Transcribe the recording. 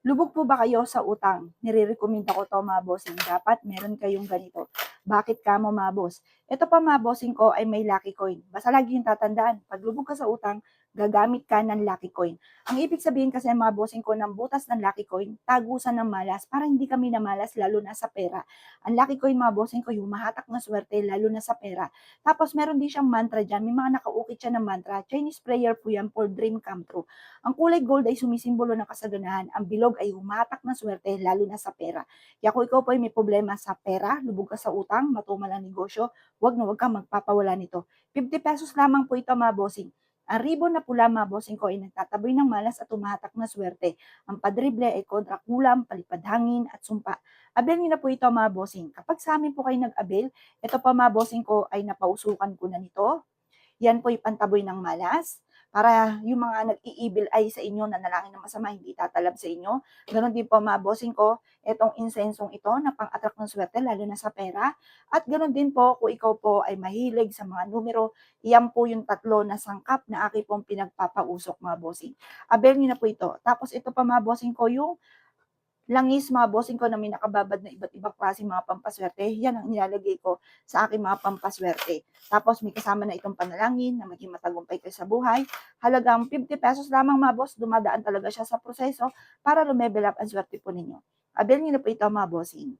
Lubog po ba kayo sa utang? Nire-recommenda ko 'to mga bossing, dapat meron kayong ganito. Bakit kamo mga boss? Ito pa mga bossing ko ay may lucky coin. Basta lagi yung tatandaan, 'pag lubog ka sa utang, gagamit ka ng lucky coin. Ang ibig sabihin kasi mga bossing ko ng butas ng lucky coin, tagusan ng malas para hindi kami namalas lalo na sa pera. Ang lucky coin mga bossing ko, yung humahatak ng swerte lalo na sa pera. Tapos meron din siyang mantra diyan, may mga nakaukit siya ng mantra. Chinese prayer po 'yan for dream come true. Ang kulay gold ay sumisimbolo ng kasaganahan, ang bilog ay humatak ng swerte lalo na sa pera. Kaya kung ikaw po ay may problema sa pera, lubog ka sa utang, matumal ang negosyo, wag kang magpapawala nito. ₱50 lamang po ito mga bossing. Ang ribbon na pula mga bossing ko ay nagtataboy ng malas at tumahatak na swerte. Ang padrible ay kontra kulam, palipad hangin at sumpa. Abel niyo na po ito mga bossing. Kapag sa amin po kayo nag-abel, ito pa mga bossing ko ay napausukan ko na nito. Yan po yung pantaboy ng malas, para yung mga nag-i-evil eye sa inyo, nanalangin ng masama, hindi tatalab sa inyo. Gano'n din po mga bossing ko, itong insensong ito na pang-attract ng swerte lalo na sa pera. At gano'n din po kung ikaw po ay mahilig sa mga numero, iyan po yung tatlo na sangkap na aking pong pinagpapausok mga bossing. Avail niyo na po ito. Tapos ito pa mga bossing ko, yung langis mga bossing ko na may nakababad na iba't ibang klaseng mga pampaswerte, yan ang nilalagay ko sa aking mga pampaswerte. Tapos may kasama na itong panalangin na maging matagumpay kayo sa buhay. Halagang ₱50 lamang mga boss, dumadaan talaga siya sa proseso para lumevel up ang swerte po ninyo. Avail niyo na po ito mga bossing.